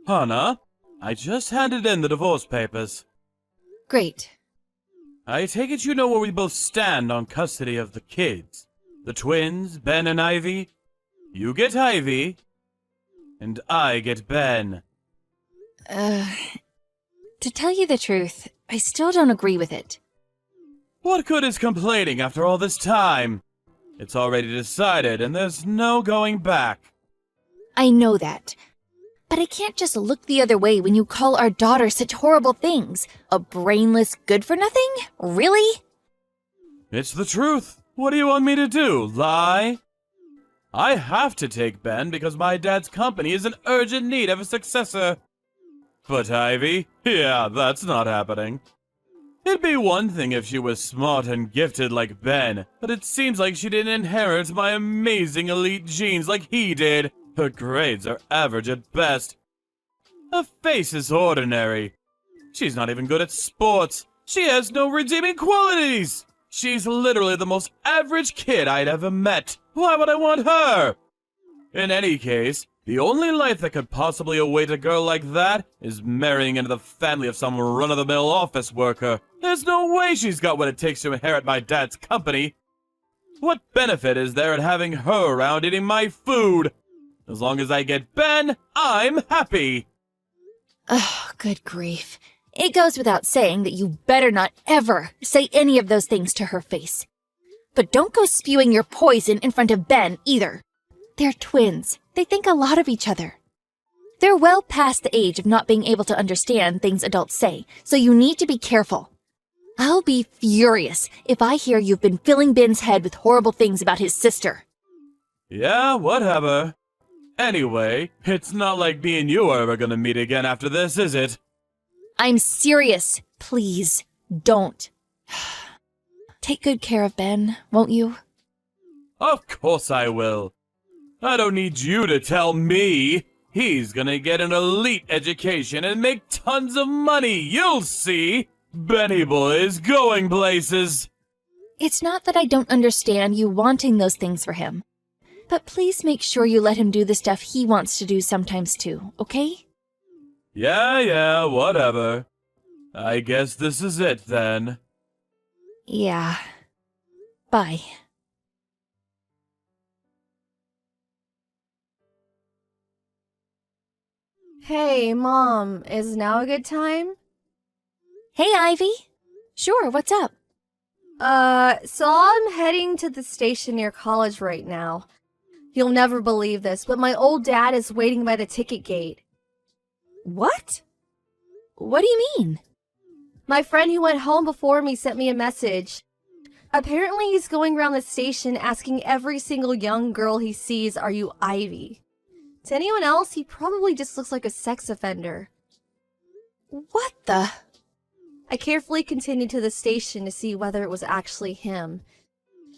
Hannah, I just handed in the divorce papers. Great. I take it you know where we both stand on custody of the kids. The twins, Ben and Ivy. You get Ivy, and I get Ben. To tell you the truth, I still don't agree with it. What good is complaining after all this time? It's already decided, and there's no going back. I know that. But I can't just look the other way when you call our daughter such horrible things. A brainless good-for-nothing? Really? It's the truth. What do you want me to do, lie? I have to take Ben because my dad's company is in urgent need of a successor. But Ivy? Yeah, that's not happening. It'd be one thing if she was smart and gifted like Ben, but it seems like she didn't inherit my amazing elite genes like he did. Her grades are average at best. Her face is ordinary. She's not even good at sports. She has no redeeming qualities. She's literally the most average kid I'd ever met. Why would I want her? In any case, the only life that could possibly await a girl like that is marrying into the family of some run-of-the-mill office worker. There's no way she's got what it takes to inherit my dad's company. What benefit is there in having her around eating my food? As long as I get Ben, I'm happy. Oh, good grief. It goes without saying that you better not ever say any of those things to her face. But don't go spewing your poison in front of Ben either. They're twins. They think a lot of each other. They're well past the age of not being able to understand things adults say, so you need to be careful. I'll be furious if I hear you've been filling Ben's head with horrible things about his sister. Yeah, whatever. Anyway, it's not like me and you are ever gonna meet again after this, is it? I'm serious. Please, don't. Take good care of Ben, won't you? Of course I will. I don't need you to tell me. He's gonna get an elite education and make tons of money, you'll see. Benny boy's going places. It's not that I don't understand you wanting those things for him. But please make sure you let him do the stuff he wants to do sometimes too, okay? Yeah, whatever. I guess this is it then. Yeah. Bye. Hey, Mom, is now a good time? Hey, Ivy. Sure, what's up? So I'm heading to the station near college right now. You'll never believe this, but my old dad is waiting by the ticket gate. What? What do you mean? My friend who went home before me sent me a message. Apparently he's going around the station asking every single young girl he sees, "Are you Ivy?" To anyone else, he probably just looks like a sex offender. What the? I carefully continued to the station to see whether it was actually him.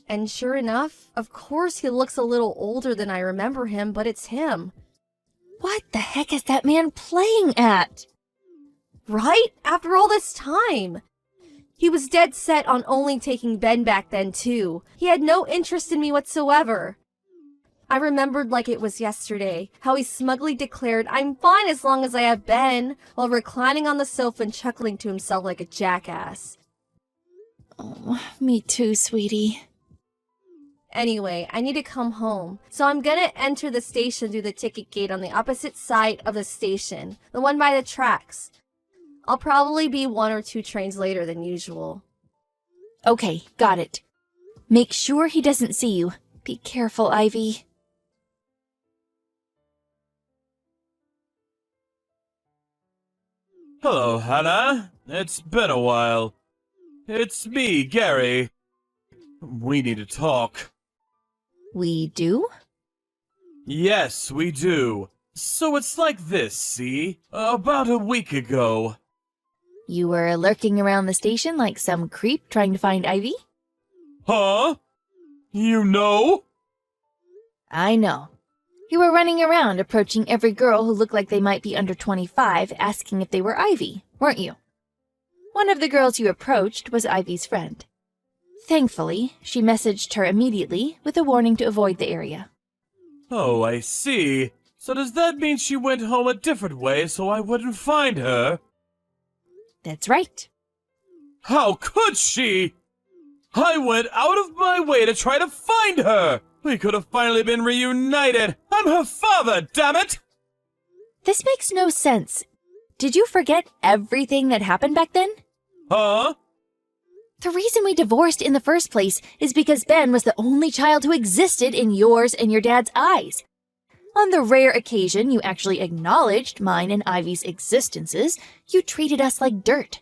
And sure enough, of course he looks a little older than I remember him, but it's him. What the heck is that man playing at? Right? After all this time! He was dead set on only taking Ben back then, too. He had no interest in me whatsoever. I remembered like it was yesterday, how he smugly declared, "I'm fine as long as I have Ben," while reclining on the sofa and chuckling to himself like a jackass. Oh, me too, sweetie. Anyway, I need to come home, so I'm gonna enter the station through the ticket gate on the opposite side of the station, the one by the tracks. I'll probably be 1 or 2 trains later than usual. Okay, got it. Make sure he doesn't see you. Be careful, Ivy. Hello, Hannah. It's been a while. It's me, Gary. We need to talk. We do? Yes, we do. So it's like this, see? About a week ago. You were lurking around the station like some creep trying to find Ivy? Huh? You know? I know. You were running around approaching every girl who looked like they might be under 25, asking if they were Ivy, weren't you? One of the girls you approached was Ivy's friend. Thankfully, she messaged her immediately with a warning to avoid the area. Oh, I see. So does that mean she went home a different way so I wouldn't find her? That's right. How could she? I went out of my way to try to find her! We could have finally been reunited! I'm her father, damn it! This makes no sense. Did you forget everything that happened back then? Huh? The reason we divorced in the first place is because Ben was the only child who existed in yours and your dad's eyes. On the rare occasion you actually acknowledged mine and Ivy's existences, you treated us like dirt.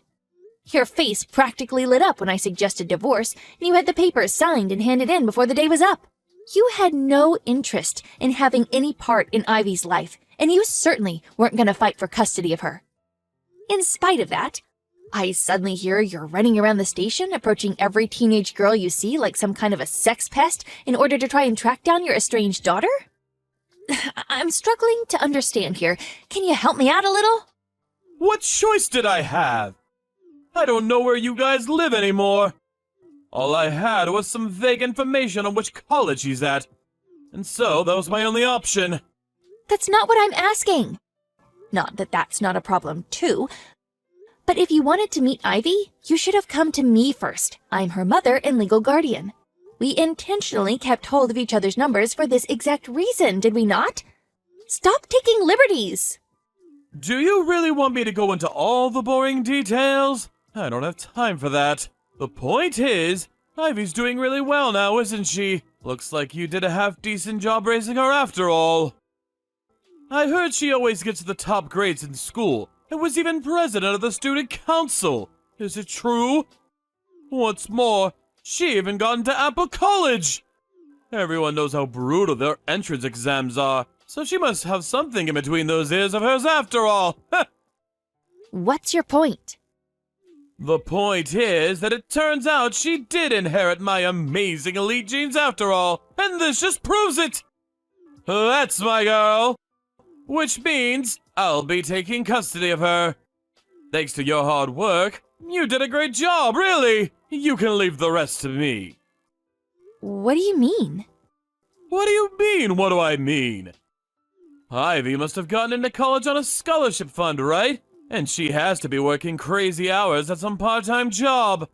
Your face practically lit up when I suggested divorce, and you had the papers signed and handed in before the day was up. You had no interest in having any part in Ivy's life, and you certainly weren't going to fight for custody of her. In spite of that, I suddenly hear you're running around the station, approaching every teenage girl you see like some kind of a sex pest in order to try and track down your estranged daughter? I'm struggling to understand here. Can you help me out a little? What choice did I have? I don't know where you guys live anymore. All I had was some vague information on which college he's at. And so that was my only option. That's not what I'm asking. Not that that's not a problem, too. But if you wanted to meet Ivy, you should have come to me first. I'm her mother and legal guardian. We intentionally kept hold of each other's numbers for this exact reason, did we not? Stop taking liberties! Do you really want me to go into all the boring details? I don't have time for that. The point is, Ivy's doing really well now, isn't she? Looks like you did a half-decent job raising her after all. I heard she always gets the top grades in school, and was even president of the student council. Is it true? What's more, she even got into Apple College! Everyone knows how brutal their entrance exams are, so she must have something in between those ears of hers after all. What's your point? The point is that it turns out she did inherit my amazing elite genes after all, and this just proves it! That's my girl! Which means I'll be taking custody of her. Thanks to your hard work, you did a great job, really! You can leave the rest to me. What do you mean? What do you mean, what do I mean? Ivy must have gotten into college on a scholarship fund, right? And she has to be working crazy hours at some part-time job.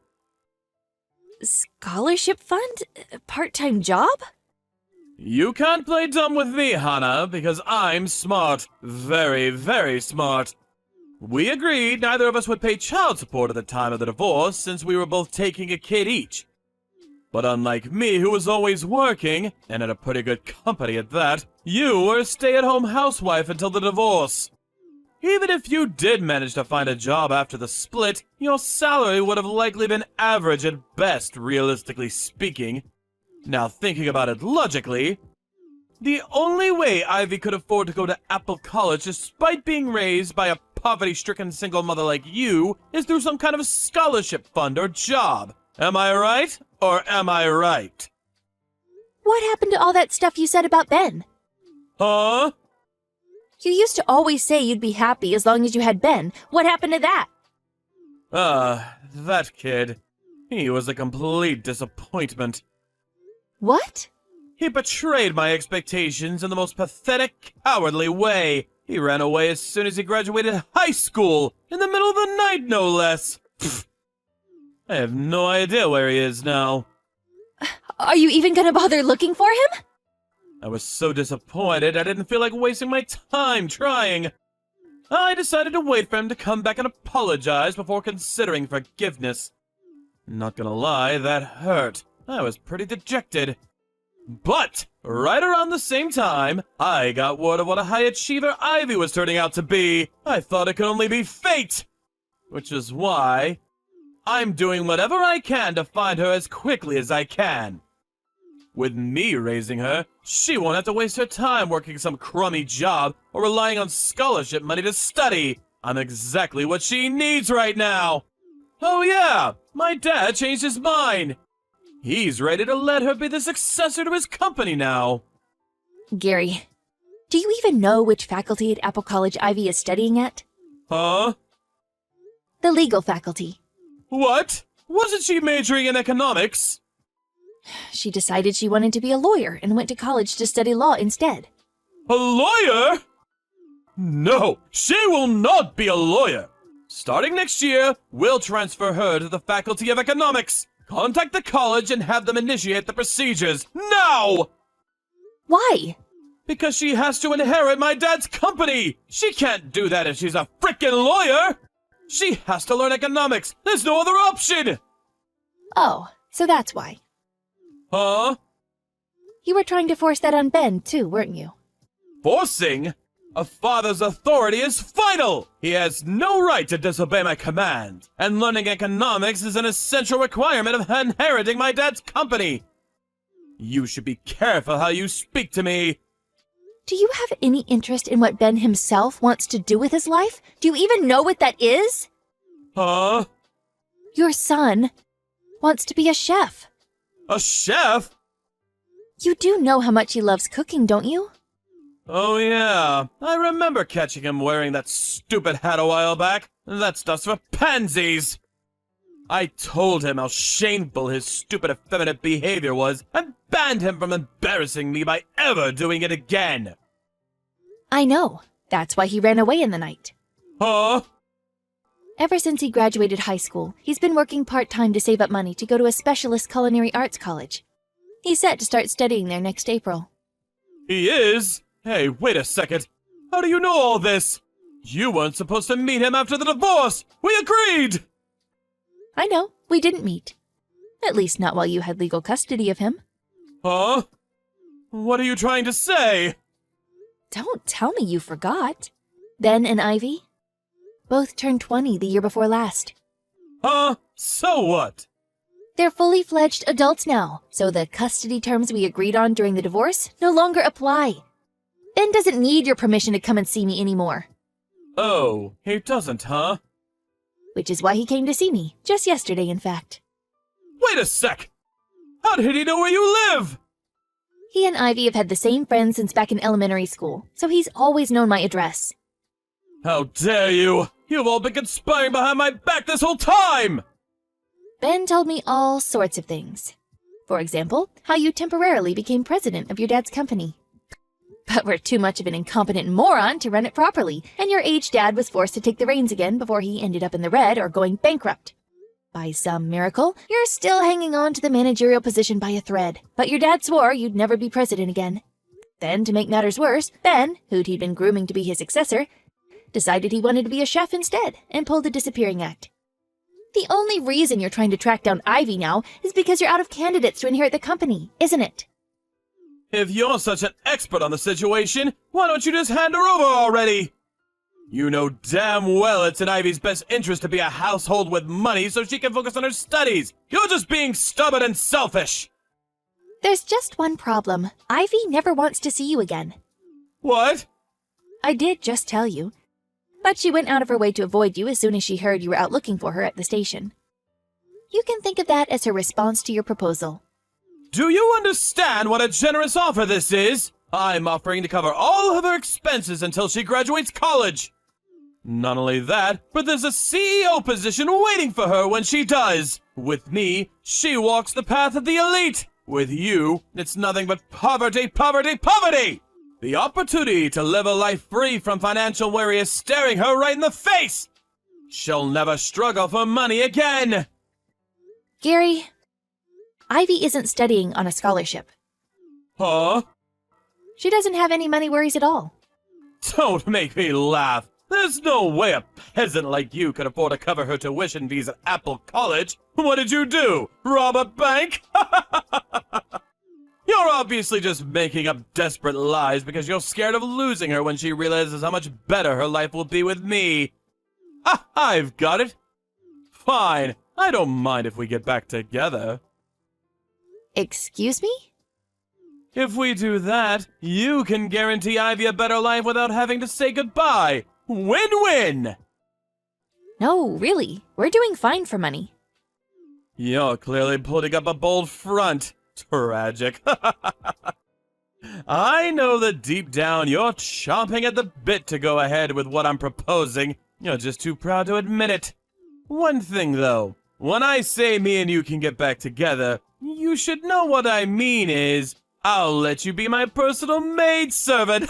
Scholarship fund? Part-time job? You can't play dumb with me, Hannah, because I'm smart. Very, very smart. We agreed neither of us would pay child support at the time of the divorce since we were both taking a kid each. But unlike me, who was always working, and at a pretty good company at that, you were a stay-at-home housewife until the divorce. Even if you did manage to find a job after the split, your salary would have likely been average at best, realistically speaking. Now thinking about it logically, the only way Ivy could afford to go to Apple College despite being raised by a poverty-stricken single mother like you is through some kind of scholarship fund or job. Am I right? Or am I right? What happened to all that stuff you said about Ben? Huh? You used to always say you'd be happy as long as you had Ben. What happened to that? That kid. He was a complete disappointment. What? He betrayed my expectations in the most pathetic, cowardly way. He ran away as soon as he graduated high school, in the middle of the night, no less. Pfft. I have no idea where he is now. Are you even gonna bother looking for him? I was so disappointed I didn't feel like wasting my time trying. I decided to wait for him to come back and apologize before considering forgiveness. Not gonna lie, that hurt. I was pretty dejected. But, right around the same time, I got word of what a high achiever Ivy was turning out to be. I thought it could only be fate. Which is why I'm doing whatever I can to find her as quickly as I can. With me raising her, she won't have to waste her time working some crummy job or relying on scholarship money to study. I'm exactly what she needs right now. Oh yeah, my dad changed his mind. He's ready to let her be the successor to his company now. Gary, do you even know which faculty at Apple College Ivy is studying at? Huh? The legal faculty. What? Wasn't she majoring in economics? She decided she wanted to be a lawyer and went to college to study law instead. A lawyer? No, she will not be a lawyer. Starting next year, we'll transfer her to the Faculty of Economics. Contact the college and have them initiate the procedures. Now! Why? Because she has to inherit my dad's company! She can't do that if she's a frickin' lawyer! She has to learn economics! There's no other option! Oh, so that's why. Huh? You were trying to force that on Ben, too, weren't you? Forcing? A father's authority is final! He has no right to disobey my command, and learning economics is an essential requirement of inheriting my dad's company! You should be careful how you speak to me! Do you have any interest in what Ben himself wants to do with his life? Do you even know what that is? Huh? Your son wants to be a chef. A chef? You do know how much he loves cooking, don't you? Oh yeah, I remember catching him wearing that stupid hat a while back. That stuff's for pansies! I told him how shameful his stupid effeminate behavior was and banned him from embarrassing me by ever doing it again! I know. That's why he ran away in the night. Huh? Ever since he graduated high school, he's been working part-time to save up money to go to a specialist culinary arts college. He's set to start studying there next April. He is? Hey, wait a second. How do you know all this? You weren't supposed to meet him after the divorce! We agreed! I know, we didn't meet. At least not while you had legal custody of him. Huh? What are you trying to say? Don't tell me you forgot. Ben and Ivy both turned 20 the year before last. Huh? So what? They're fully fledged adults now, so the custody terms we agreed on during the divorce no longer apply. Ben doesn't need your permission to come and see me anymore. Oh, he doesn't, huh? Which is why he came to see me, just yesterday in fact. Wait a sec! How did he know where you live? He and Ivy have had the same friends since back in elementary school, so he's always known my address. How dare you! You've all been conspiring behind my back this whole time! Ben told me all sorts of things. For example, how you temporarily became president of your dad's company. But were too much of an incompetent moron to run it properly, and your aged dad was forced to take the reins again before he ended up in the red or going bankrupt. By some miracle, you're still hanging on to the managerial position by a thread, but your dad swore you'd never be president again. Then, to make matters worse, Ben, who'd he'd been grooming to be his successor, decided he wanted to be a chef instead and pulled the disappearing act. The only reason you're trying to track down Ivy now is because you're out of candidates to inherit the company, isn't it? If you're such an expert on the situation, why don't you just hand her over already? You know damn well it's in Ivy's best interest to be a household with money so she can focus on her studies. You're just being stubborn and selfish. There's just one problem. Ivy never wants to see you again. What? I did just tell you. But she went out of her way to avoid you as soon as she heard you were out looking for her at the station. You can think of that as her response to your proposal. Do you understand what a generous offer this is? I'm offering to cover all of her expenses until she graduates college. Not only that, but there's a CEO position waiting for her when she does. With me, she walks the path of the elite. With you, it's nothing but poverty, poverty, poverty! The opportunity to live a life free from financial worry is staring her right in the face! She'll never struggle for money again! Gary, Ivy isn't studying on a scholarship. Huh? She doesn't have any money worries at all. Don't make me laugh. There's no way a peasant like you could afford to cover her tuition fees at Apple College. What did you do? Rob a bank? You're obviously just making up desperate lies because you're scared of losing her when she realizes how much better her life will be with me. Ah, I've got it. Fine. I don't mind if we get back together. Excuse me? If we do that, you can guarantee Ivy a better life without having to say goodbye. Win-win! No, really. We're doing fine for money. You're clearly putting up a bold front. Tragic. I know that deep down you're chomping at the bit to go ahead with what I'm proposing. You're just too proud to admit it. One thing, though. When I say me and you can get back together, you should know what I mean is, I'll let you be my personal maidservant.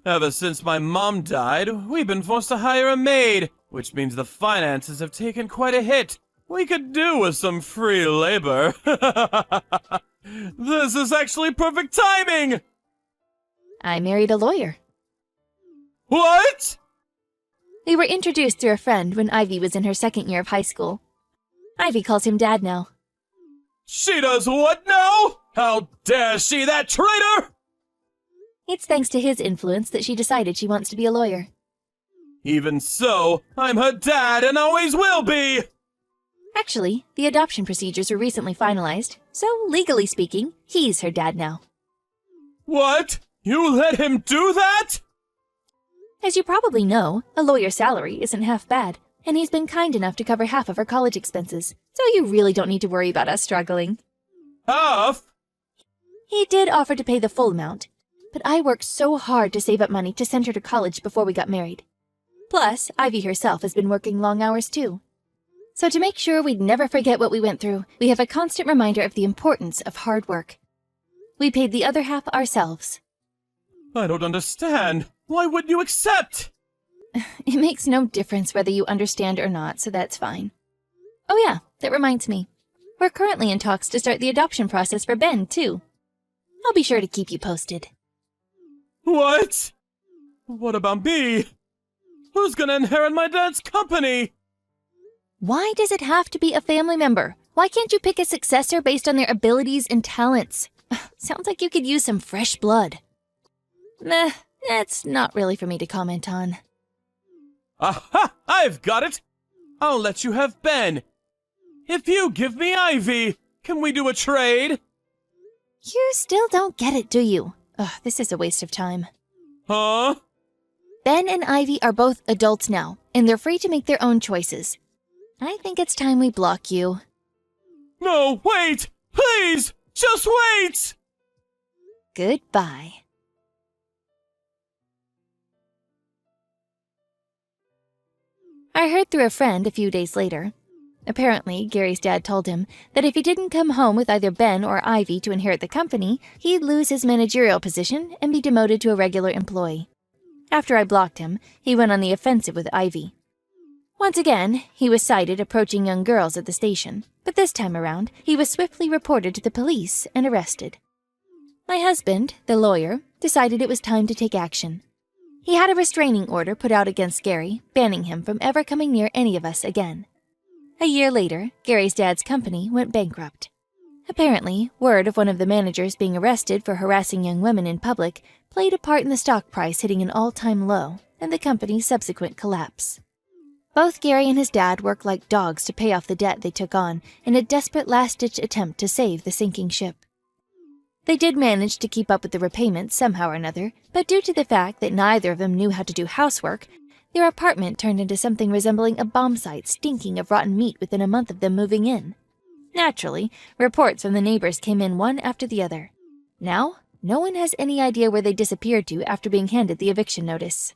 Ever since my mom died, we've been forced to hire a maid, which means the finances have taken quite a hit. We could do with some free labor. This is actually perfect timing! I married a lawyer. What? We were introduced through a friend when Ivy was in her second year of high school. Ivy calls him Dad now. She does what now? How dare she, that traitor! It's thanks to his influence that she decided she wants to be a lawyer. Even so, I'm her dad and always will be! Actually, the adoption procedures were recently finalized, so legally speaking, he's her dad now. What? You let him do that? As you probably know, a lawyer's salary isn't half bad, and he's been kind enough to cover half of her college expenses, so you really don't need to worry about us struggling. Half? He did offer to pay the full amount, but I worked so hard to save up money to send her to college before we got married. Plus, Ivy herself has been working long hours too. So to make sure we'd never forget what we went through, we have a constant reminder of the importance of hard work. We paid the other half ourselves. I don't understand. Why wouldn't you accept? It makes no difference whether you understand or not, so that's fine. Oh yeah, that reminds me. We're currently in talks to start the adoption process for Ben, too. I'll be sure to keep you posted. What? What about me? Who's gonna inherit my dad's company? Why does it have to be a family member? Why can't you pick a successor based on their abilities and talents? Sounds like you could use some fresh blood. Nah, that's not really for me to comment on. Aha! I've got it! I'll let you have Ben. If you give me Ivy, can we do a trade? You still don't get it, do you? Ugh, this is a waste of time. Huh? Ben and Ivy are both adults now, and they're free to make their own choices. I think it's time we block you. No, wait! Please! Just wait! Goodbye. I heard through a friend a few days later. Apparently, Gary's dad told him that if he didn't come home with either Ben or Ivy to inherit the company, he'd lose his managerial position and be demoted to a regular employee. After I blocked him, he went on the offensive with Ivy. Once again, he was sighted approaching young girls at the station, but this time around, he was swiftly reported to the police and arrested. My husband, the lawyer, decided it was time to take action. He had a restraining order put out against Gary, banning him from ever coming near any of us again. A year later, Gary's dad's company went bankrupt. Apparently, word of one of the managers being arrested for harassing young women in public played a part in the stock price hitting an all-time low and the company's subsequent collapse. Both Gary and his dad worked like dogs to pay off the debt they took on in a desperate last-ditch attempt to save the sinking ship. They did manage to keep up with the repayments somehow or another, but due to the fact that neither of them knew how to do housework, their apartment turned into something resembling a bomb site stinking of rotten meat within a month of them moving in. Naturally, reports from the neighbors came in one after the other. Now, no one has any idea where they disappeared to after being handed the eviction notice.